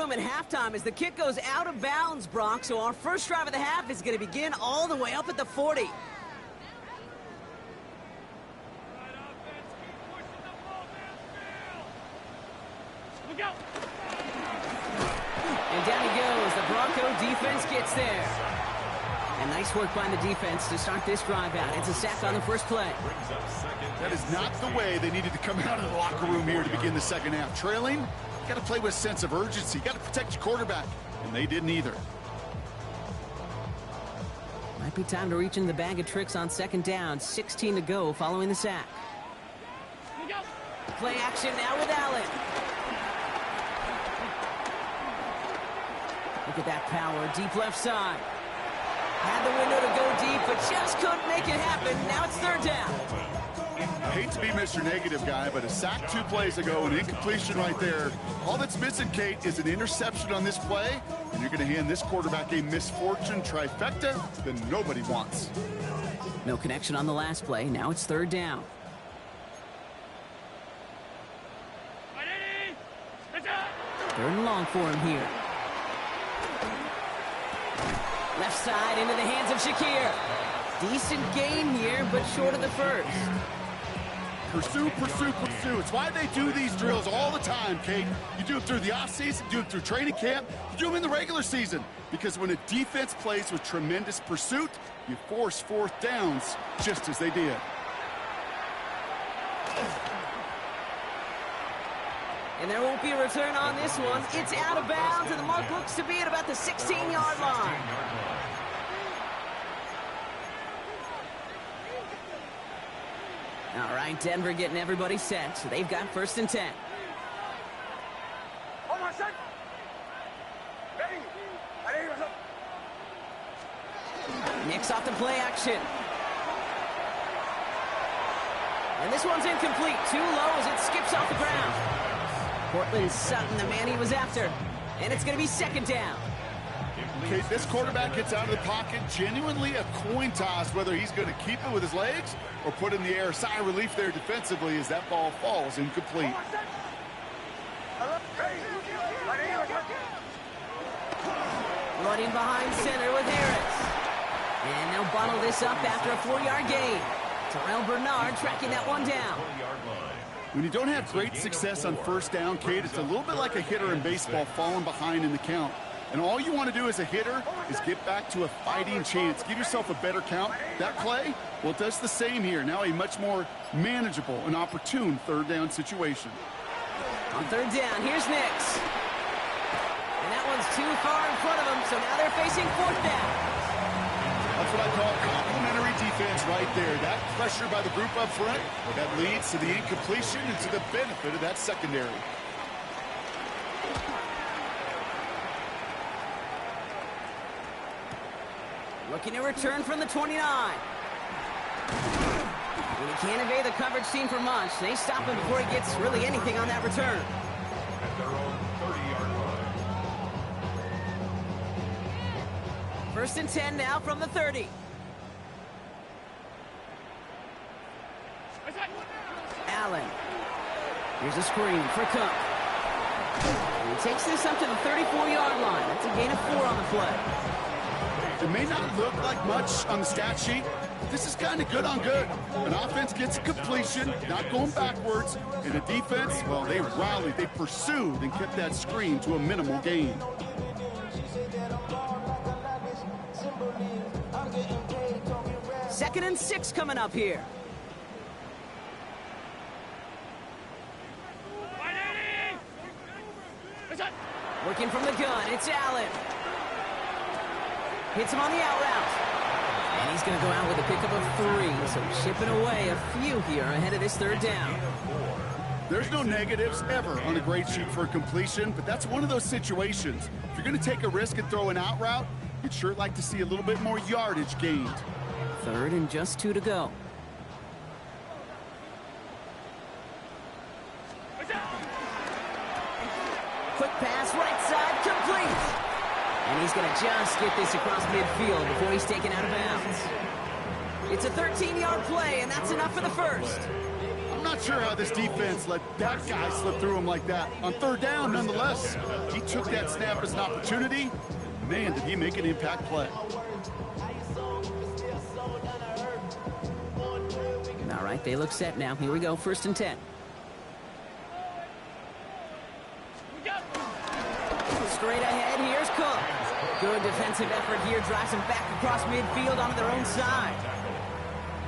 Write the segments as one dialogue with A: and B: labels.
A: room at halftime as the kick goes out of bounds, Bronx. So our first drive of the half is going to begin all the way up at the 40. And down he goes. The Bronco defense gets there. And nice work by the defense to start this drive out. It's a sack on the first play.
B: That is not the way they needed to come out of the locker room here to begin the second half. Trailing, you got to play with a sense of urgency. You got to protect your quarterback, and they didn't either.
A: Might be time to reach in the bag of tricks on second down. 16 to go following the sack. Play action now with Allen. Look at that power, deep left side. Had the window to go deep, but just couldn't make it happen. Now it's third down.
B: I hate to be Mr. Negative guy, but a sack 2 plays ago, an incompletion right there. All that's missing, Kate, is an interception on this play, and you're going to hand this quarterback a misfortune trifecta that nobody wants.
A: No connection on the last play. Now it's third down. Third and long for him here. Left side into the hands of Shakir. Decent gain here, but short of the first.
B: Pursue, pursue, pursue. It's why they do these drills all the time, Kate. You do it through the offseason, do it through training camp, you do them in the regular season. Because when a defense plays with tremendous pursuit, you force fourth downs just as they did.
A: And there won't be a return on this one. It's out of bounds, and the mark looks to be at about the 16-yard line. All right, Denver getting everybody set, so they've got first and 10. Nick's off the play action. And this one's incomplete. Too low as it skips off the ground. Portland Sutton, the man he was after. And it's going to be second down.
B: Okay, this quarterback gets out of the pocket, genuinely a coin toss whether he's going to keep it with his legs or put it in the air. Sigh of relief there defensively as that ball falls incomplete.
A: Running behind center with Harris. And they'll bottle this up after a 4-yard gain. Terrell Bernard tracking that one down.
B: When you don't have great success on first down, Kate, it's a little bit like a hitter in baseball falling behind in the count. And all you want to do as a hitter is get back to a fighting chance. Give yourself a better count. That play, well, it does the same here. Now a much more manageable and opportune third down situation.
A: On third down, here's Nix. And that one's too far in front of him, so now they're facing fourth down.
B: That's what I call complimentary defense right there. That pressure by the group up front, that leads to the incompletion and to the benefit of that secondary.
A: Looking to return from the 29. When he can't evade the coverage team for much, they stop him before he gets really anything on that return.
C: At their own 30-yard line.
A: First and 10 now from the 30. Allen. Here's a screen for Cook. And he takes this up to the 34-yard line. That's a gain of 4 on the play.
B: It may not look like much on the stat sheet, but this is kind of good on good. An offense gets a completion, not going backwards, and a defense, well, they rallied, they pursued, and kept that screen to a minimal gain.
A: Second and 6 coming up here. Working from the gun, it's Allen. Hits him on the out route. And he's going to go out with a pickup of 3. So chipping away a few here ahead of this third down.
B: There's no negatives ever on a great shoot for a completion, but that's one of those situations. If you're going to take a risk and throw an out route, you'd sure like to see a little bit more yardage gained.
A: Third and just 2 to go. Quick pass, right side, complete. And he's going to just get this across midfield before he's taken out of bounds. It's a 13-yard play, and that's enough for the first.
B: not sure how this defense let that guy slip through him like that. On third down, nonetheless, he took that snap as an opportunity. Man, did he make an impact play.
A: All right, they look set now. Here we go, 1st and 10. Straight ahead, here's Cook. Good defensive effort here, drives them back across midfield onto their own side.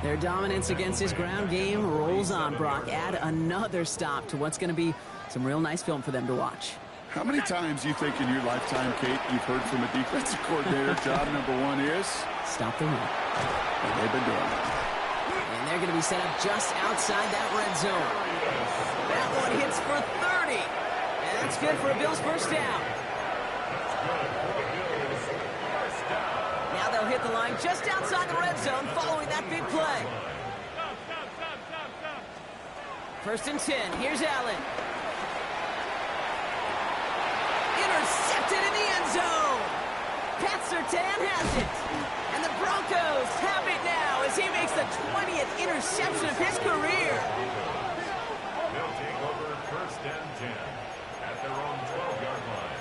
A: Their dominance against this ground game rolls on, Brock. Add another stop to what's going to be some real nice film for them to watch.
B: How many times do you think in your lifetime, Kate, you've heard from a defensive coordinator, job number one is?
A: Stop the run.
B: And they've been doing it.
A: And they're going to be set up just outside that red zone. That one hits for 30. And that's good for a Bills first down. Now they'll hit the line just outside the red zone following that big play. 1st and 10. Here's Allen. Intercepted in the end zone. Pat Surtain has it. And the Broncos have it now as he makes the 20th interception of his career.
C: They'll take over 1st and 10 at their own 12-yard line.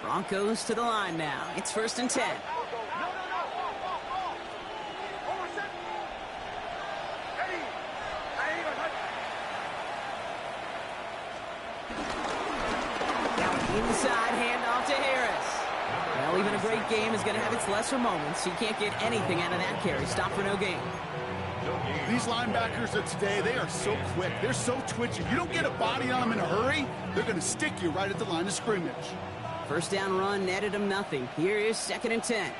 A: Broncos to the line now. It's 1st and 10. Inside handoff to Harris. Well, even a great game is going to have its lesser moments. He can't get anything out of that carry. Stop for no gain.
B: These linebackers of today, they are so quick. They're so twitchy. You don't get a body on them in a hurry, they're going to stick you right at the line of scrimmage. 1st down run netted them nothing. Here is 2nd and 10.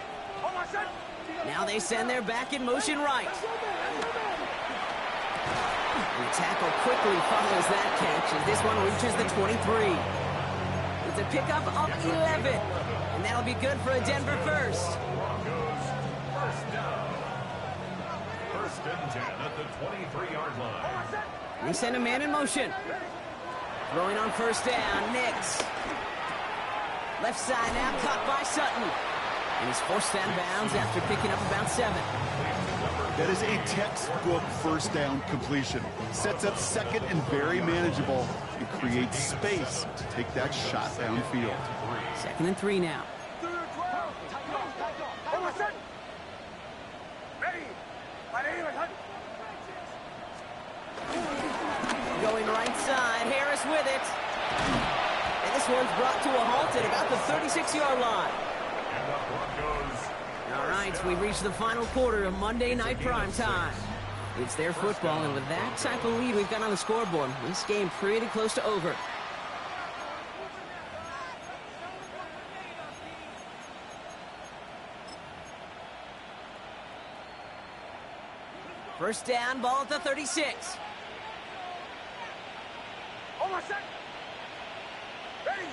B: Now they send their back in motion right. And the tackle quickly follows that catch as this one reaches the 23. It's a pickup of 11. And that'll be good for a Denver first.
C: Broncos first down. 1st and 10 at the 23-yard line.
A: They send a man in motion. Throwing on 1st down, Nix. Left side now, caught by Sutton. And he's forced out of bounds after picking up about 7.
B: That is a textbook 1st down completion. Sets up 2nd and very manageable. It creates space to take that shot downfield.
A: 2nd and 3 now. Going right side, Harris with it. And this one's brought to a halt at about the 36-yard line.
C: And the Broncos.
A: All right, we've reached the final quarter of Monday Night Prime Time. It's their football, and with that type of lead we've got on the scoreboard, this game pretty close to over. First down, ball at the 36.
D: Ready.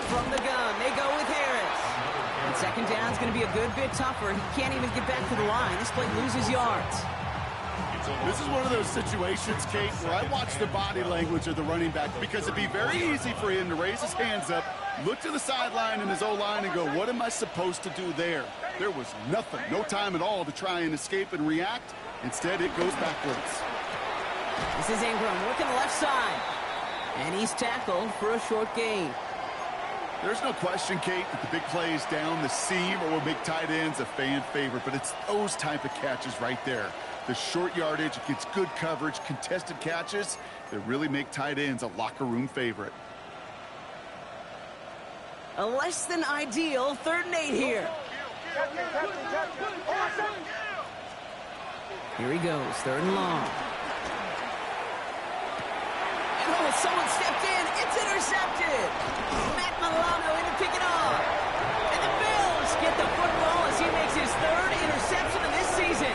A: From the gun, they go with Harris. And 2nd down's going to be a good bit tougher. He can't even get back to the line. This play loses yards.
B: This is one of those situations, Kate, where I watch the body language of the running back because it'd be very easy for him to raise his hands up, look to the sideline in his O-line and go, what am I supposed to do there? There was nothing, no time at all to try and escape and react. Instead, it goes backwards.
A: This is Ingram working the left side. And he's tackled for a short gain.
B: There's no question, Kate, that the big plays down the seam or big tight ends a fan favorite, but it's those type of catches right there. The short yardage, it gets good coverage, contested catches that really make tight ends a locker room favorite.
A: A less than ideal 3rd and 8 here. Here he goes, 3rd and long. And oh, someone stepped in. It's intercepted. Matt Milano in to pick it off. And the Bills get the football as he makes his 3rd interception of this season.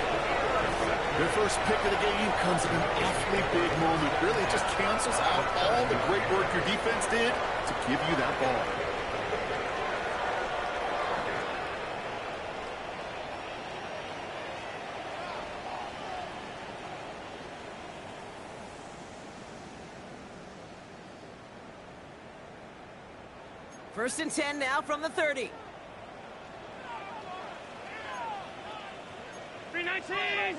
B: Their first pick of the game comes at an awfully big moment. Really just cancels out all the great work your defense did to give you that ball.
A: First and 10 now from the 30.
D: 319!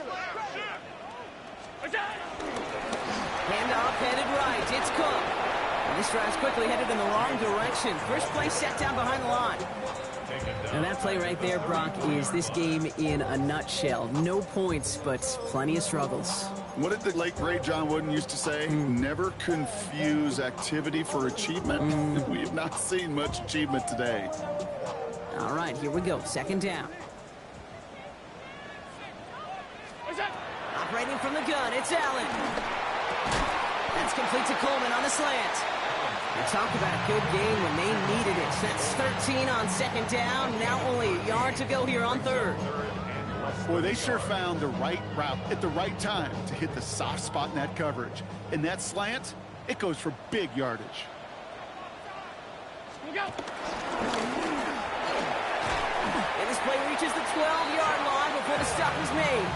A: Handoff headed right. It's Cook. And this drive's quickly headed in the wrong direction. First play set down behind the line. And that play right there, Brock, is this game in a nutshell. No points, but plenty of struggles.
B: What did the late, great John Wooden used to say? Never confuse activity for achievement. We have not seen much achievement today.
A: All right, here we go. Second down. Operating from the gun, it's Allen. That's complete to Coleman on the slant. And talk about a good game when they needed it. That's 13 on second down. Now only a yard to go here on third.
B: Boy, they sure found the right route at the right time to hit the soft spot in that coverage. And that slant, it goes for big yardage.
D: Go.
A: And this play reaches the 12-yard line before the stop is made.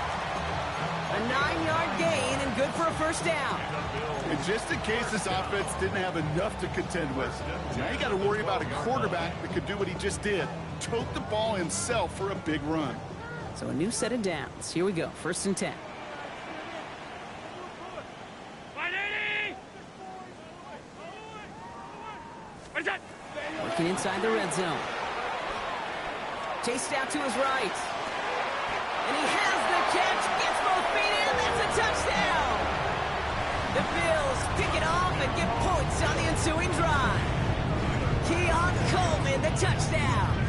A: A 9-yard gain and good for a first down.
B: And just in case this offense didn't have enough to contend with, now you got to worry about a quarterback that could do what he just did. Tote the ball himself for a big run.
A: So a new set of downs. Here we go. First and 10.
D: 180!
A: Working inside the red zone. Chased out to his right. And he has the catch. Gets both feet in. That's a touchdown. The Bills pick it off and get points on the ensuing drive. Keon Coleman, the touchdown.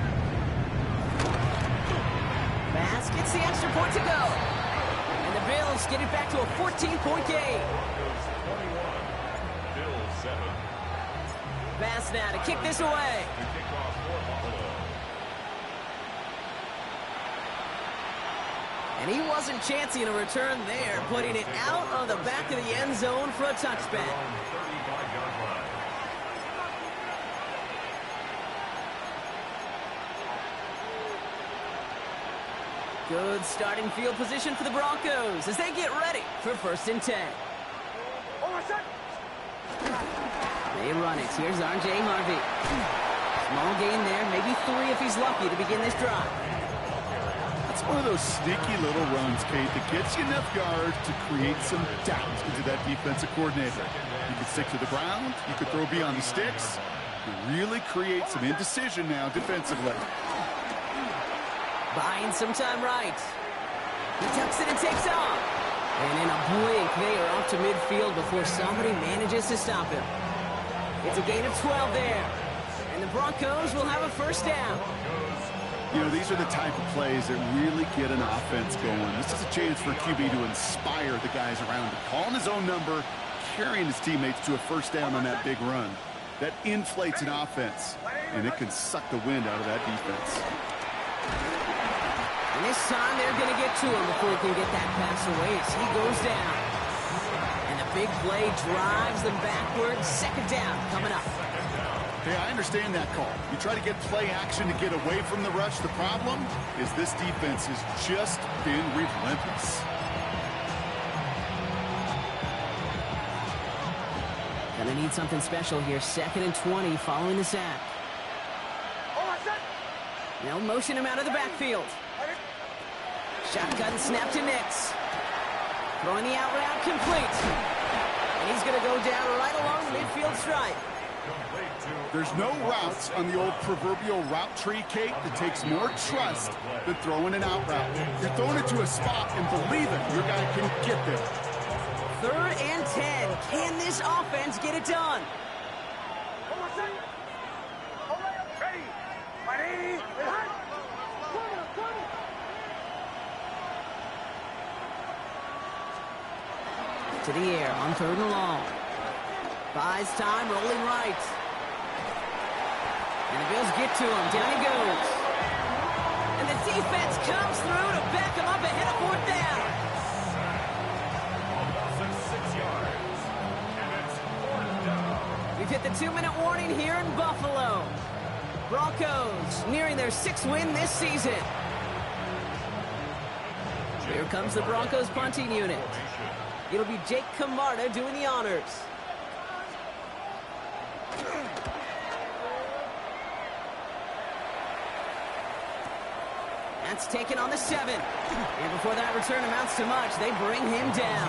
A: Bass gets the extra point to go. And the Bills get it back to a 14-point game.
C: Bills 7.
A: Bass now to kick this away.
C: The kickoff for Buffalo.
A: And he wasn't chancing a return there, putting it out of the back of the end zone for a touchback.
C: 35-yard line.
A: Good starting field position for the Broncos as they get ready for first and 10. They run it. Here's R.J. Harvey. Small gain there, maybe 3 if he's lucky to begin this drive.
B: It's one of those sneaky little runs, Kate, that gets you enough yards to create some doubt into that defensive coordinator. You can stick to the ground. You could throw beyond the sticks. You really create some indecision now defensively.
A: Buying some time right. He tucks it and takes off. And in a blink, they are off to midfield before somebody manages to stop him. It's a gain of 12 there. And the Broncos will have a first down.
B: You know, these are the type of plays that really get an offense going. This is a chance for QB to inspire the guys around him. Calling his own number, carrying his teammates to a first down on that big run. That inflates an offense, and it can suck the wind out of that defense.
A: And this time they're going to get to him before he can get that pass away as he goes down. And the big play drives them backwards. Second down coming up.
B: Hey, I understand that call. You try to get play action to get away from the rush. The problem is this defense has just been relentless.
A: Gonna need something special here. Second and 20 following the sack. They'll motion him out of the backfield. Shotgun snap to Nix. Throwing the out route complete. And he's going to go down right along the midfield stripe.
B: There's no routes on the old proverbial route tree, Kate, that takes more trust than throwing an out route. You're throwing it to a spot and believe it, your guy can get there.
A: Third and 10. Can this offense get it done? To the air on third and long. Buys time, rolling right. And the Bills get to him. Down he goes. And the defense comes through to back him up ahead of fourth down.
C: Offense 6 yards. And it's 4th down.
A: We've hit the 2-minute warning here in Buffalo. Broncos nearing their 6th win this season. Here comes the Broncos punting unit. It'll be Jake Camarda doing the honors. That's taken on the 7. And before that return amounts to much, they bring him down.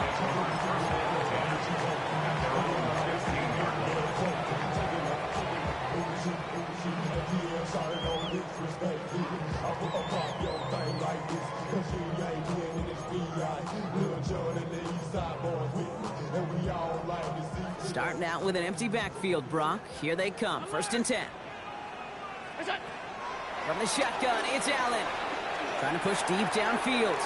A: Starting out with an empty backfield, Brock. Here they come. 1st and 10. From the shotgun, it's Allen. Trying to push deep downfield.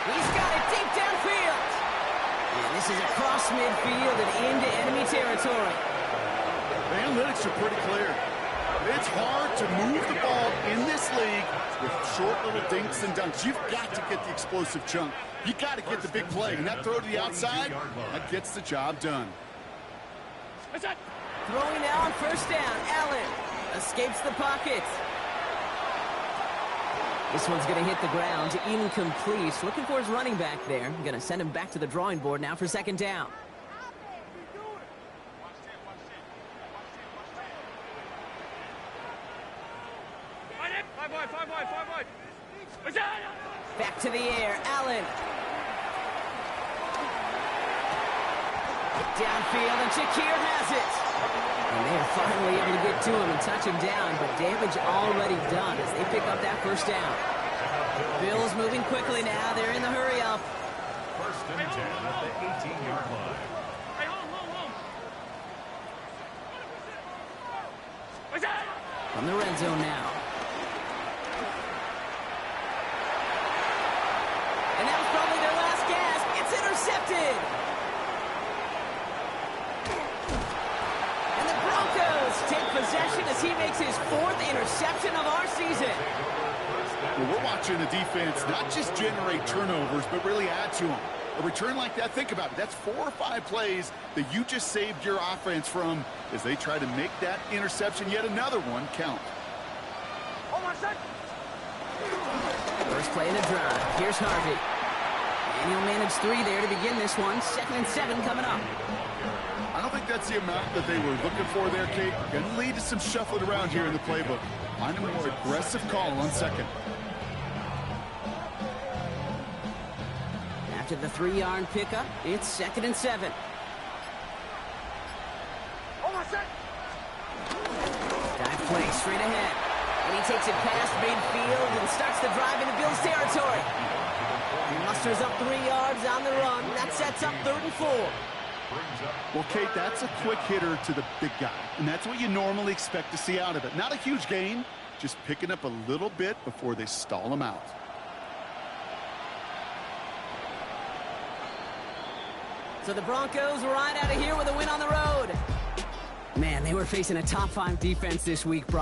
A: He's got it deep downfield. And this is across midfield and into enemy territory.
B: The analytics are pretty clear. It's hard to move the ball in this league with short little dinks and dunks. You've got to get the explosive chunk. You got to get the big play. And that throw to the outside, that gets the job done.
A: Throwing now on 1st down. Allen escapes the pocket. This one's going to hit the ground. Incomplete. Looking for his running back there. Going to send him back to the drawing board now for 2nd down. Back to the air, Allen. Downfield, and Shakir has it. And they are finally able to get to him and touch him down, but damage already done as they pick up that 1st down. Bills moving quickly now. They're in the hurry up.
C: 1st and 10 at the 18-yard line.
A: From the red zone now. And that was probably their last gasp. It's intercepted. And the Broncos take possession as he makes his 4th interception of our season.
B: Well, we're watching the defense not just generate turnovers, but really add to them. A return like that, think about it. That's 4 or 5 plays that you just saved your offense from as they try to make that interception, yet another one, count.
A: First play of the drive. Here's Harvey. And he'll manage 3 there to begin this one. 2nd and 7 coming up.
B: I don't think that's the amount that they were looking for there, Kate. Going to lead to some shuffling around here in the playbook. Find a more aggressive call on 2nd.
A: After the 3-yard pickup, it's 2nd and 7. Dive play straight ahead. And he takes it past midfield and starts the drive into Bills territory. He musters up 3 yards on the run. That sets up 3rd and 4.
B: Well, Kate, that's a quick hitter to the big guy. And that's what you normally expect to see out of it. Not a huge gain, just picking up a little bit before they stall him out.
A: So the Broncos ride out of here with a win on the road. Man, they were facing a top 5 defense this week, Brock.